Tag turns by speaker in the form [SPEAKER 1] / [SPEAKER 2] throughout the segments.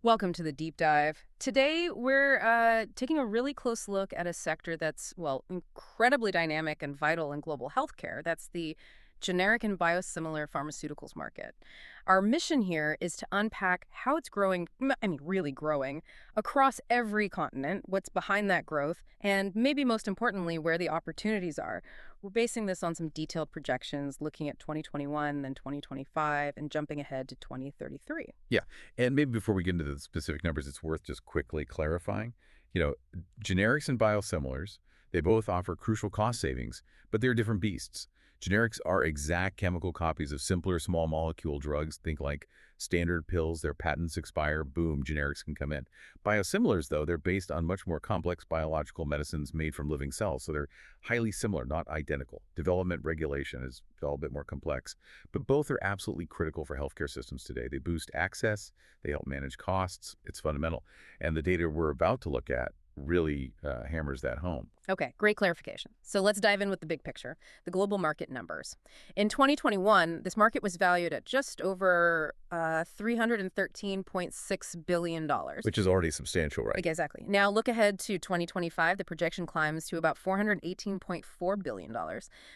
[SPEAKER 1] Welcome to the deep dive. Today, we're taking a really close look at a sector that's, well, incredibly dynamic and vital in global healthcare. That's the generic and biosimilar pharmaceuticals market. Our mission here is to unpack how it's growing, really growing, across every continent, what's behind that growth, and maybe most importantly, where the opportunities are. We're basing this on some detailed projections, looking at 2021, then 2025, and jumping ahead to 2033.
[SPEAKER 2] Yeah, and maybe before we get into the specific numbers, it's worth just quickly clarifying. You know, generics and biosimilars, they both offer crucial cost savings, but they're different beasts. Generics are exact chemical copies of simpler small molecule drugs. Think like standard pills, their patents expire, boom, generics can come in. Biosimilars, though, they're based on much more complex biological medicines made from living cells, so they're highly similar, not identical. Development regulation is all a bit more complex, but both are absolutely critical for healthcare systems today. They boost access, they help manage costs. It's fundamental. And the data we're about to look at really hammers that home.
[SPEAKER 1] Okay, great clarification. So let's dive in with the big picture, the global market numbers. In 2021, this market was valued at just over $313.6 billion.
[SPEAKER 2] Which is already substantial, right?
[SPEAKER 1] Okay, exactly. Now look ahead to 2025, the projection climbs to about $418.4 billion.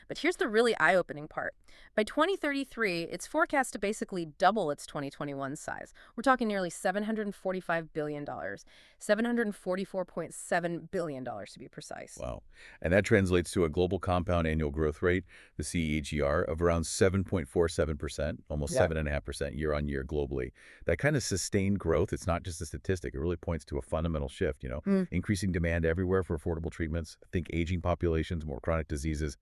[SPEAKER 1] But here's the really eye-opening part. By 2033, it's forecast to basically double its 2021 size. We're talking nearly $745 billion, $744.7 billion to be precise.
[SPEAKER 2] Wow. And that translates to a global compound annual growth rate, the CAGR, of around 7.47%, almost 7.5% year on year globally. That kind of sustained growth, it's not just a statistic. It really points to a fundamental shift, increasing demand everywhere for affordable treatments. Think aging populations, more chronic diseases.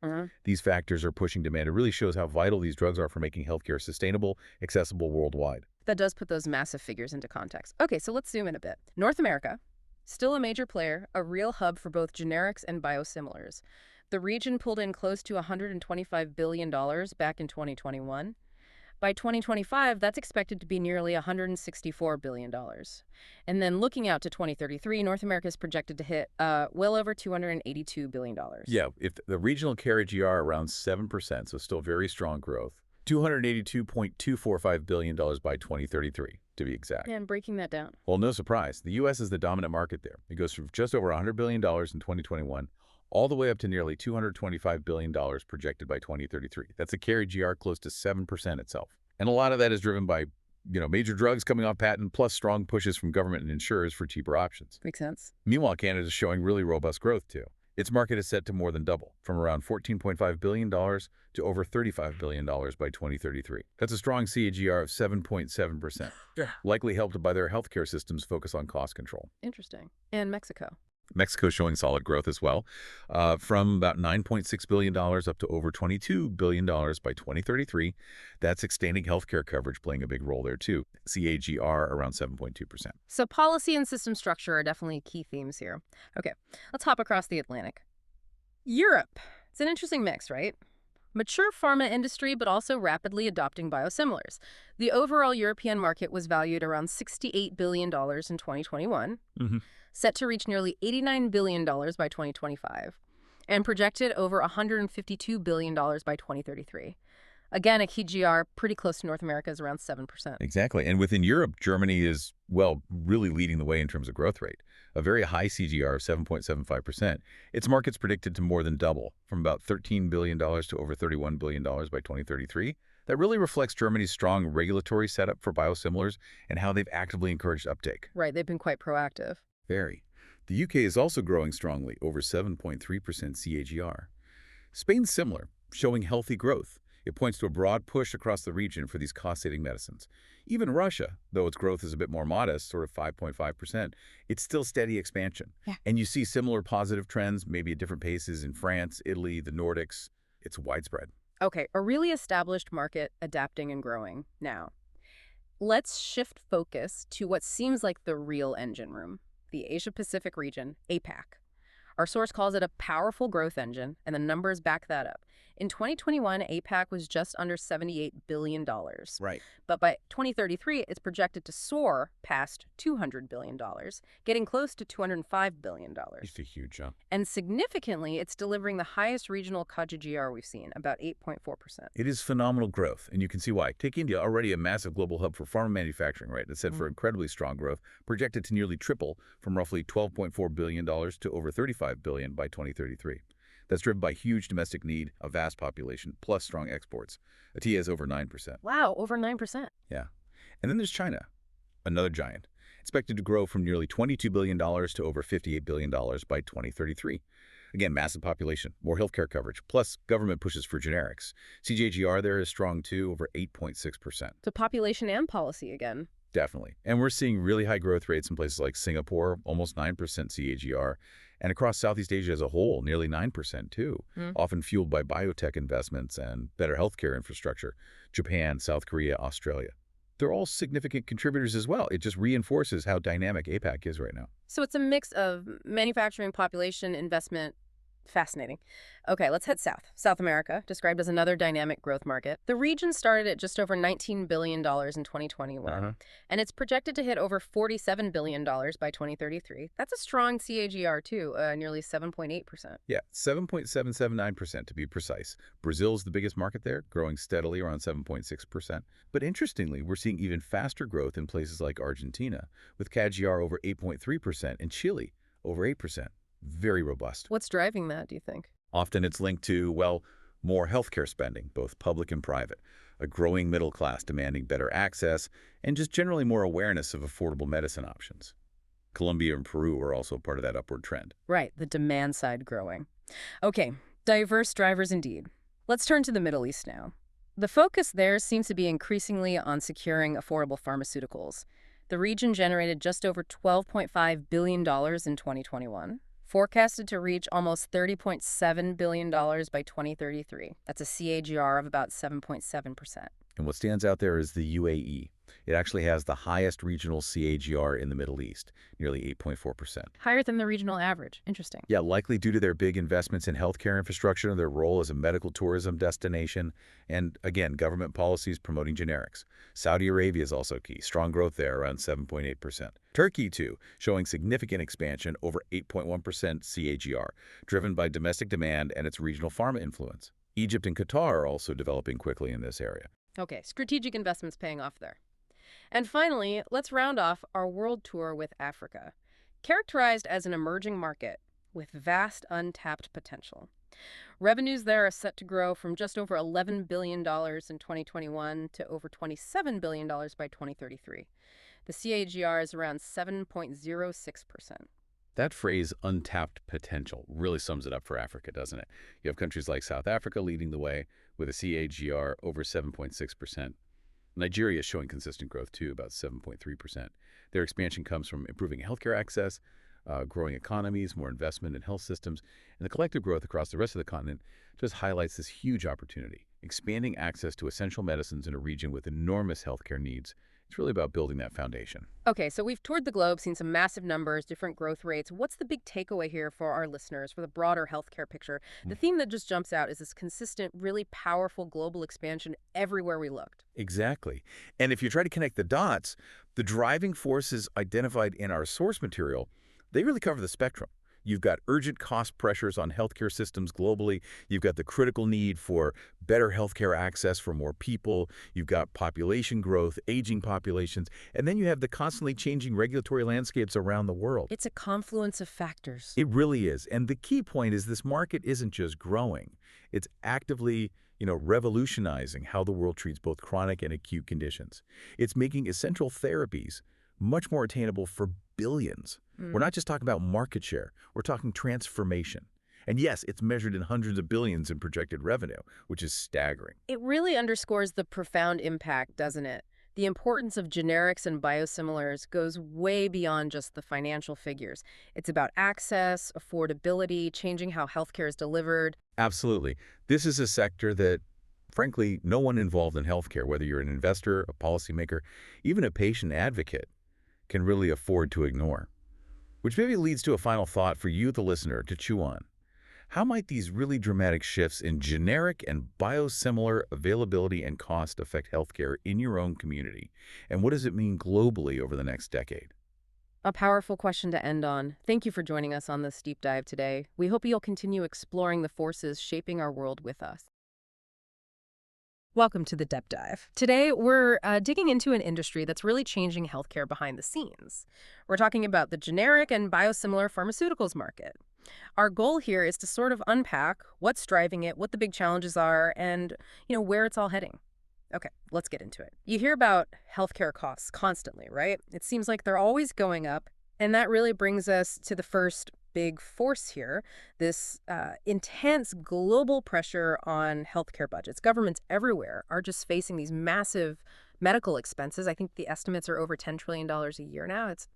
[SPEAKER 2] These factors are pushing demand. It really shows how vital these drugs are for making healthcare sustainable, accessible worldwide.
[SPEAKER 1] That does put those massive figures into context. Okay, so let's zoom in a bit. North America, still a major player, a real hub for both generics and biosimilars. The region pulled in close to $125 billion back in 2021. By 2025, that's expected to be nearly $164 billion. And then looking out to 2033, North America is projected to hit well over $282 billion.
[SPEAKER 2] Yeah, if the regional CAGR around 7%, so still very strong growth. $282.245 billion by 2033, to be exact.
[SPEAKER 1] And breaking that down.
[SPEAKER 2] Well, no surprise. The U.S. is the dominant market there. It goes from just over $100 billion in 2021 all the way up to nearly $225 billion projected by 2033. That's a CAGR close to 7% itself. And a lot of that is driven by, major drugs coming off patent, plus strong pushes from government and insurers for cheaper options.
[SPEAKER 1] Makes sense.
[SPEAKER 2] Meanwhile, Canada is showing really robust growth, too. Its market is set to more than double, from around $14.5 billion to over $35 billion by 2033. That's a strong CAGR of 7.7%, likely helped by their healthcare system's focus on cost control.
[SPEAKER 1] Interesting. And Mexico.
[SPEAKER 2] Mexico showing solid growth as well, from about $9.6 billion up to over $22 billion by 2033. That's expanding healthcare coverage playing a big role there too. CAGR around 7.2%.
[SPEAKER 1] So policy and system structure are definitely key themes here. Okay, let's hop across the Atlantic. Europe. It's an interesting mix, right? Mature pharma industry, but also rapidly adopting biosimilars. The overall European market was valued around $68 billion in 2021. Set to reach nearly $89 billion by 2025, and projected over $152 billion by 2033. Again, a CAGR pretty close to North America is around 7%.
[SPEAKER 2] Exactly. And within Europe, Germany is, really leading the way in terms of growth rate. A very high CAGR of 7.75%. Its market's predicted to more than double, from about $13 billion to over $31 billion by 2033. That really reflects Germany's strong regulatory setup for biosimilars and how they've actively encouraged uptake.
[SPEAKER 1] Right, they've been quite proactive.
[SPEAKER 2] Very. The UK is also growing strongly, over 7.3% CAGR. Spain's similar, showing healthy growth. It points to a broad push across the region for these cost-saving medicines. Even Russia, though its growth is a bit more modest, sort of 5.5%, it's still steady expansion. And you see similar positive trends, maybe at different paces in France, Italy, the Nordics. It's widespread.
[SPEAKER 1] Okay, a really established market adapting and growing. Now, let's shift focus to what seems like the real engine room. The Asia-Pacific region, APAC. Our source calls it a powerful growth engine, and the numbers back that up. In 2021, APAC was just under $78 billion.
[SPEAKER 2] Right.
[SPEAKER 1] But by 2033, it's projected to soar past $200 billion, getting close to $205 billion.
[SPEAKER 2] It's a huge jump.
[SPEAKER 1] And significantly, it's delivering the highest regional CAGR we've seen, about 8.4%.
[SPEAKER 2] It is phenomenal growth, and you can see why. Take India, already a massive global hub for pharma manufacturing, right? It's set for incredibly strong growth, projected to nearly triple from roughly $12.4 billion to over $35 billion by 2033. That's driven by huge domestic need, a vast population, plus strong exports. ATIA is over 9%.
[SPEAKER 1] Wow, over 9%.
[SPEAKER 2] Yeah. And then there's China, another giant, expected to grow from nearly $22 billion to over $58 billion by 2033. Again, massive population, more healthcare coverage, plus government pushes for generics. CAGR there is strong too, over 8.6%.
[SPEAKER 1] So population and policy again.
[SPEAKER 2] Definitely. And we're seeing really high growth rates in places like Singapore, almost 9% CAGR, and across Southeast Asia as a whole, nearly 9% too, often fueled by biotech investments and better healthcare infrastructure. Japan, South Korea, Australia. They're all significant contributors as well. It just reinforces how dynamic APAC is right now.
[SPEAKER 1] So it's a mix of manufacturing, population, investment. Fascinating. Okay, let's head south. South America, described as another dynamic growth market. The region started at just over $19 billion in 2021, and it's projected to hit over $47 billion by 2033. That's a strong CAGR, too, nearly 7.8%.
[SPEAKER 2] Yeah, 7.779% to be precise. Brazil's the biggest market there, growing steadily around 7.6%. But interestingly, we're seeing even faster growth in places like Argentina, with CAGR over 8.3%, and Chile over 8%. Very robust.
[SPEAKER 1] What's driving that, do you think?
[SPEAKER 2] Often it's linked to, well, more healthcare spending, both public and private, a growing middle class demanding better access, and just generally more awareness of affordable medicine options. Colombia and Peru are also part of that upward trend.
[SPEAKER 1] Right, the demand side growing. Okay, diverse drivers indeed. Let's turn to the Middle East now. The focus there seems to be increasingly on securing affordable pharmaceuticals. The region generated just over $12.5 billion in 2021. Forecasted to reach almost $30.7 billion by 2033. That's a CAGR of about 7.7%.
[SPEAKER 2] And what stands out there is the UAE. It actually has the highest regional CAGR in the Middle East, nearly 8.4%.
[SPEAKER 1] Higher than the regional average. Interesting.
[SPEAKER 2] Yeah, likely due to their big investments in healthcare infrastructure and their role as a medical tourism destination, and again, government policies promoting generics. Saudi Arabia is also key. Strong growth there, around 7.8%. Turkey, too, showing significant expansion, over 8.1% CAGR, driven by domestic demand and its regional pharma influence. Egypt and Qatar are also developing quickly in this area.
[SPEAKER 1] Okay, strategic investments paying off there. And finally, let's round off our world tour with Africa, characterized as an emerging market with vast untapped potential. Revenues there are set to grow from just over $11 billion in 2021 to over $27 billion by 2033. The CAGR is around 7.06%.
[SPEAKER 2] That phrase, untapped potential, really sums it up for Africa, doesn't it? You have countries like South Africa leading the way with a CAGR over 7.6%. Nigeria is showing consistent growth, too, about 7.3%. Their expansion comes from improving healthcare access, growing economies, more investment in health systems, and the collective growth across the rest of the continent just highlights this huge opportunity, expanding access to essential medicines in a region with enormous healthcare needs. It's really about building that foundation.
[SPEAKER 1] Okay, so we've toured the globe, seen some massive numbers, different growth rates. What's the big takeaway here for our listeners, for the broader healthcare picture? The theme that just jumps out is this consistent, really powerful global expansion everywhere we looked.
[SPEAKER 2] Exactly. And if you try to connect the dots, the driving forces identified in our source material, they really cover the spectrum. You've got urgent cost pressures on healthcare systems globally. You've got the critical need for better healthcare access for more people. You've got population growth, aging populations, and then you have the constantly changing regulatory landscapes around the world.
[SPEAKER 1] It's a confluence of factors.
[SPEAKER 2] It really is. And the key point is this market isn't just growing. It's actively, revolutionizing how the world treats both chronic and acute conditions. It's making essential therapies much more attainable for billions. We're not just talking about market share. We're talking transformation. And yes, it's measured in hundreds of billions in projected revenue, which is staggering.
[SPEAKER 1] It really underscores the profound impact, doesn't it? The importance of generics and biosimilars goes way beyond just the financial figures. It's about access, affordability, changing how healthcare is delivered.
[SPEAKER 2] Absolutely. This is a sector that, frankly, no one involved in healthcare, whether you're an investor, a policymaker, even a patient advocate, can really afford to ignore. Which maybe leads to a final thought for you, the listener, to chew on. How might these really dramatic shifts in generic and biosimilar availability and cost affect healthcare in your own community? And what does it mean globally over the next decade?
[SPEAKER 1] A powerful question to end on. Thank you for joining us on this deep dive today. We hope you'll continue exploring the forces shaping our world with us. Welcome to the Deep Dive. Today, we're digging into an industry that's really changing healthcare behind the scenes. We're talking about the generic and biosimilar pharmaceuticals market. Our goal here is to sort of unpack what's driving it, what the big challenges are, and, where it's all heading. Okay, let's get into it. You hear about healthcare costs constantly, right? It seems like they're always going up. And that really brings us to the first big force here, this intense global pressure on healthcare budgets. Governments everywhere are just facing these massive medical expenses. I think the estimates are over $10 trillion a year now. It's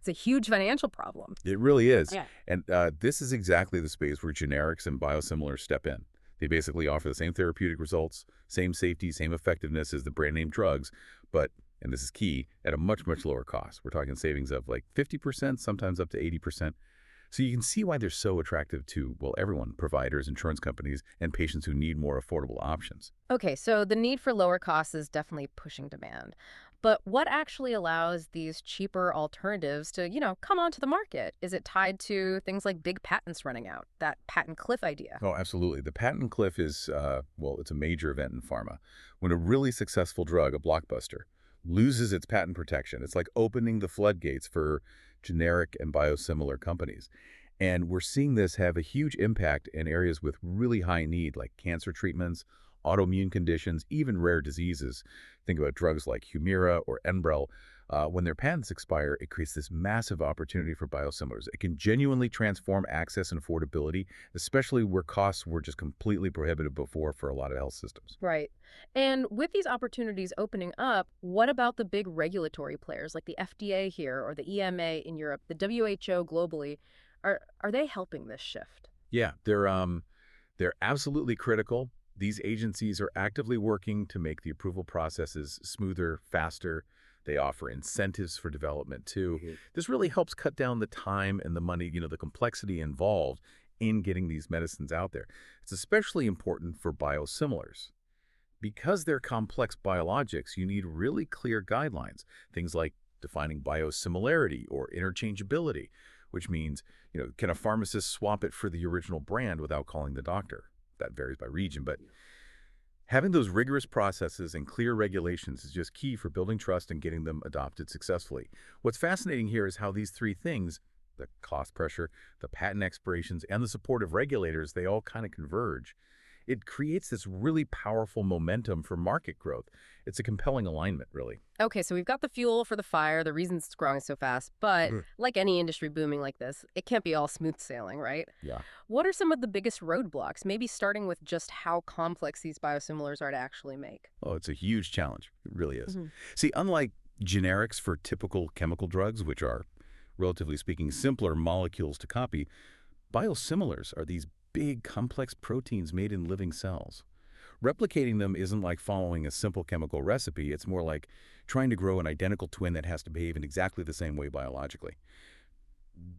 [SPEAKER 1] a huge financial problem.
[SPEAKER 2] It really is.
[SPEAKER 1] Yeah.
[SPEAKER 2] And this is exactly the space where generics and biosimilars step in. They basically offer the same therapeutic results, same safety, same effectiveness as the brand name drugs, but, and this is key, at a much, much lower cost. We're talking savings of like 50%, sometimes up to 80%. So you can see why they're so attractive to, well, everyone, providers, insurance companies, and patients who need more affordable options.
[SPEAKER 1] Okay, so the need for lower costs is definitely pushing demand. But what actually allows these cheaper alternatives to, come onto the market? Is it tied to things like big patents running out, that patent cliff idea?
[SPEAKER 2] Oh, absolutely. The patent cliff is, well, it's a major event in pharma. When a really successful drug, a blockbuster, loses its patent protection, it's like opening the floodgates for generic and biosimilar companies. And we're seeing this have a huge impact in areas with really high need, like cancer treatments, autoimmune conditions, even rare diseases. Think about drugs like Humira or Enbrel. When their patents expire, it creates this massive opportunity for biosimilars. It can genuinely transform access and affordability, especially where costs were just completely prohibitive before for a lot of health systems.
[SPEAKER 1] Right. And with these opportunities opening up, what about the big regulatory players like the FDA here or the EMA in Europe, the WHO globally? Are they helping this shift?
[SPEAKER 2] Yeah, they're absolutely critical. These agencies are actively working to make the approval processes smoother, faster. They offer incentives for development too. This really helps cut down the time and the money, the complexity involved in getting these medicines out there. It's especially important for biosimilars. Because they're complex biologics, you need really clear guidelines, things like defining biosimilarity or interchangeability, which means, can a pharmacist swap it for the original brand without calling the doctor? That varies by region, but having those rigorous processes and clear regulations is just key for building trust and getting them adopted successfully. What's fascinating here is how these three things, the cost pressure, the patent expirations, and the support of regulators, they all kind of converge. It creates this really powerful momentum for market growth. It's a compelling alignment, really.
[SPEAKER 1] Okay, so we've got the fuel for the fire, the reasons it's growing so fast, but like any industry booming like this, it can't be all smooth sailing, right?
[SPEAKER 2] Yeah.
[SPEAKER 1] What are some of the biggest roadblocks, maybe starting with just how complex these biosimilars are to actually make?
[SPEAKER 2] Oh, it's a huge challenge. It really is.
[SPEAKER 1] Hmm.
[SPEAKER 2] See, unlike generics for typical chemical drugs, which are, relatively speaking, simpler molecules to copy, biosimilars are these big, complex proteins made in living cells. Replicating them isn't like following a simple chemical recipe. It's more like trying to grow an identical twin that has to behave in exactly the same way biologically.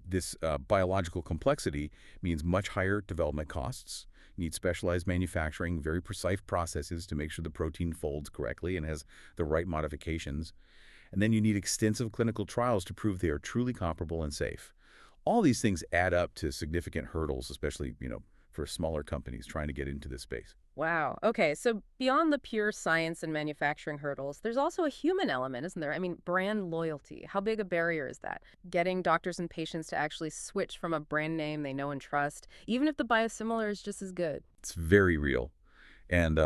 [SPEAKER 2] This biological complexity means much higher development costs. You need specialized manufacturing, very precise processes to make sure the protein folds correctly and has the right modifications. And then you need extensive clinical trials to prove they are truly comparable and safe. All these things add up to significant hurdles, especially, for smaller companies trying to get into this space.
[SPEAKER 1] Wow. Okay, so beyond the pure science and manufacturing hurdles, there's also a human element, isn't there? I mean, brand loyalty. How big a barrier is that? Getting doctors and patients to actually switch from a brand name they know and trust, even if the biosimilar is just as good.
[SPEAKER 2] It's very real. And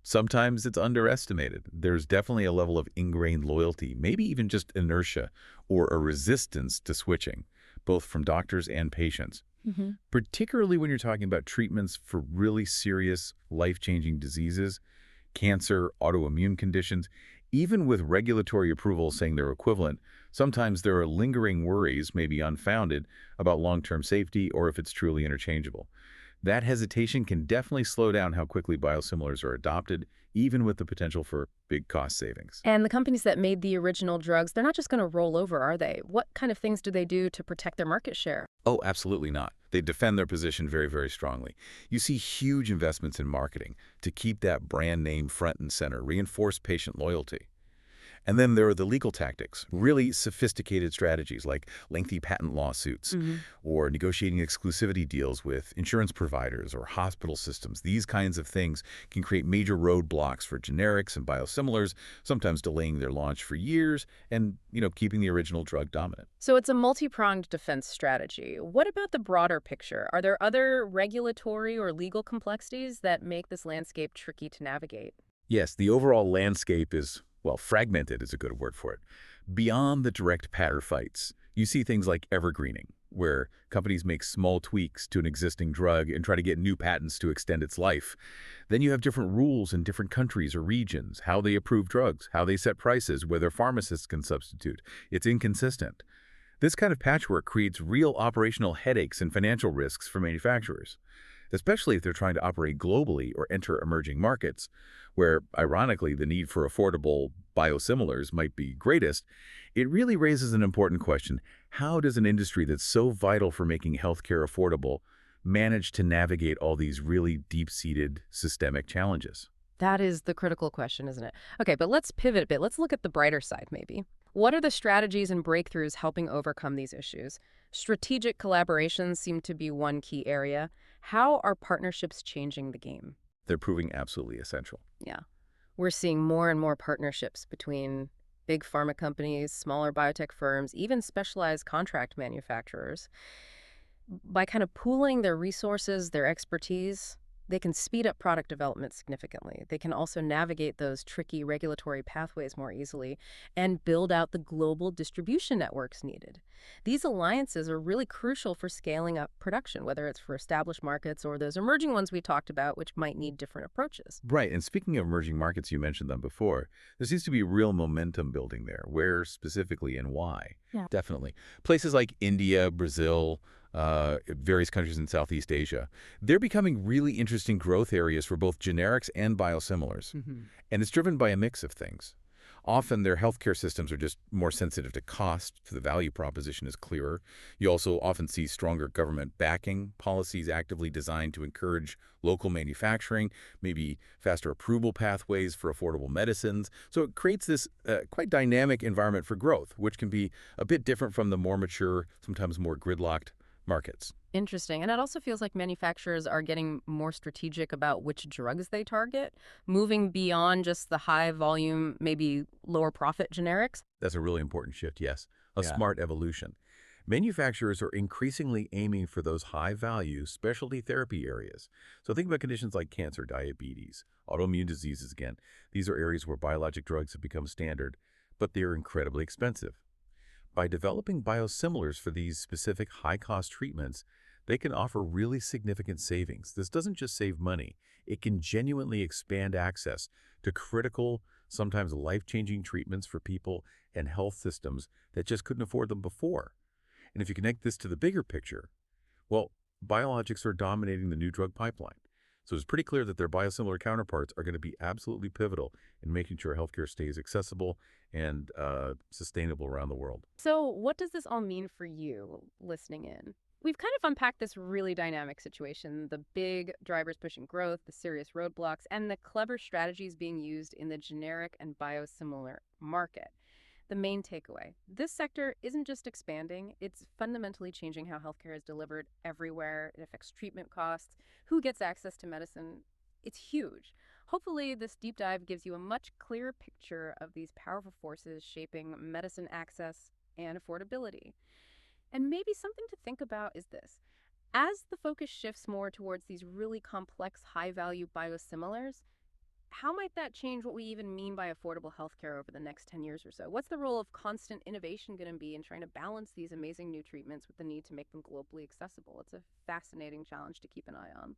[SPEAKER 2] sometimes it's underestimated. There's definitely a level of ingrained loyalty, maybe even just inertia or a resistance to switching, both from doctors and patients. Particularly when you're talking about treatments for really serious, life-changing diseases, cancer, autoimmune conditions. Even with regulatory approval saying they're equivalent, sometimes there are lingering worries, maybe unfounded, about long-term safety or if it's truly interchangeable. That hesitation can definitely slow down how quickly biosimilars are adopted, even with the potential for big cost savings.
[SPEAKER 1] And the companies that made the original drugs, they're not just going to roll over, are they? What kind of things do they do to protect their market share?
[SPEAKER 2] Oh, absolutely not. They defend their position very, very strongly. You see huge investments in marketing to keep that brand name front and center, reinforce patient loyalty. And then there are the legal tactics, really sophisticated strategies like lengthy patent lawsuits
[SPEAKER 1] Hmm.
[SPEAKER 2] or negotiating exclusivity deals with insurance providers or hospital systems. These kinds of things can create major roadblocks for generics and biosimilars, sometimes delaying their launch for years and, keeping the original drug dominant.
[SPEAKER 1] So it's a multi-pronged defense strategy. What about the broader picture? Are there other regulatory or legal complexities that make this landscape tricky to navigate?
[SPEAKER 2] Yes, the overall landscape is, well, fragmented is a good word for it. Beyond the direct patent fights, you see things like evergreening, where companies make small tweaks to an existing drug and try to get new patents to extend its life. Then you have different rules in different countries or regions, how they approve drugs, how they set prices, whether pharmacists can substitute. It's inconsistent. This kind of patchwork creates real operational headaches and financial risks for manufacturers, especially if they're trying to operate globally or enter emerging markets, where, ironically, the need for affordable biosimilars might be greatest. It really raises an important question. How does an industry that's so vital for making healthcare affordable manage to navigate all these really deep-seated systemic challenges?
[SPEAKER 1] That is the critical question, isn't it? Okay, but let's pivot a bit. Let's look at the brighter side, maybe. What are the strategies and breakthroughs helping overcome these issues? Strategic collaborations seem to be one key area. How are partnerships changing the game?
[SPEAKER 2] They're proving absolutely essential.
[SPEAKER 1] Yeah. We're seeing more and more partnerships between big pharma companies, smaller biotech firms, even specialized contract manufacturers. By kind of pooling their resources, their expertise, they can speed up product development significantly. They can also navigate those tricky regulatory pathways more easily and build out the global distribution networks needed. These alliances are really crucial for scaling up production, whether it's for established markets or those emerging ones we talked about, which might need different approaches.
[SPEAKER 2] Right, and speaking of emerging markets, you mentioned them before. There seems to be real momentum building there. Where specifically and why?
[SPEAKER 1] Yeah.
[SPEAKER 2] Definitely. Places like India, Brazil, various countries in Southeast Asia, they're becoming really interesting growth areas for both generics and biosimilars.
[SPEAKER 1] Hmm.
[SPEAKER 2] And it's driven by a mix of things. Often their healthcare systems are just more sensitive to cost, so the value proposition is clearer. You also often see stronger government backing, policies actively designed to encourage local manufacturing, maybe faster approval pathways for affordable medicines. So it creates this quite dynamic environment for growth, which can be a bit different from the more mature, sometimes more gridlocked markets.
[SPEAKER 1] Interesting. And it also feels like manufacturers are getting more strategic about which drugs they target, moving beyond just the high volume, maybe lower profit generics.
[SPEAKER 2] That's a really important shift, yes. A
[SPEAKER 1] Yeah.
[SPEAKER 2] smart evolution. Manufacturers are increasingly aiming for those high-value specialty therapy areas. So think about conditions like cancer, diabetes, autoimmune diseases again. These are areas where biologic drugs have become standard, but they're incredibly expensive. By developing biosimilars for these specific high-cost treatments, they can offer really significant savings. This doesn't just save money. It can genuinely expand access to critical, sometimes life-changing treatments for people and health systems that just couldn't afford them before. And if you connect this to the bigger picture, well, biologics are dominating the new drug pipeline. So it's pretty clear that their biosimilar counterparts are going to be absolutely pivotal in making sure healthcare stays accessible and sustainable around the world.
[SPEAKER 1] So, what does this all mean for you listening in? We've kind of unpacked this really dynamic situation, the big drivers pushing growth, the serious roadblocks, and the clever strategies being used in the generic and biosimilar market. The main takeaway: this sector isn't just expanding, it's fundamentally changing how healthcare is delivered everywhere. It affects treatment costs, who gets access to medicine. It's huge. Hopefully, this deep dive gives you a much clearer picture of these powerful forces shaping medicine access and affordability. And maybe something to think about is this: as the focus shifts more towards these really complex, high value biosimilars, how might that change what we even mean by affordable healthcare over the next 10 years or so? What's the role of constant innovation going to be in trying to balance these amazing new treatments with the need to make them globally accessible? It's a fascinating challenge to keep an eye on.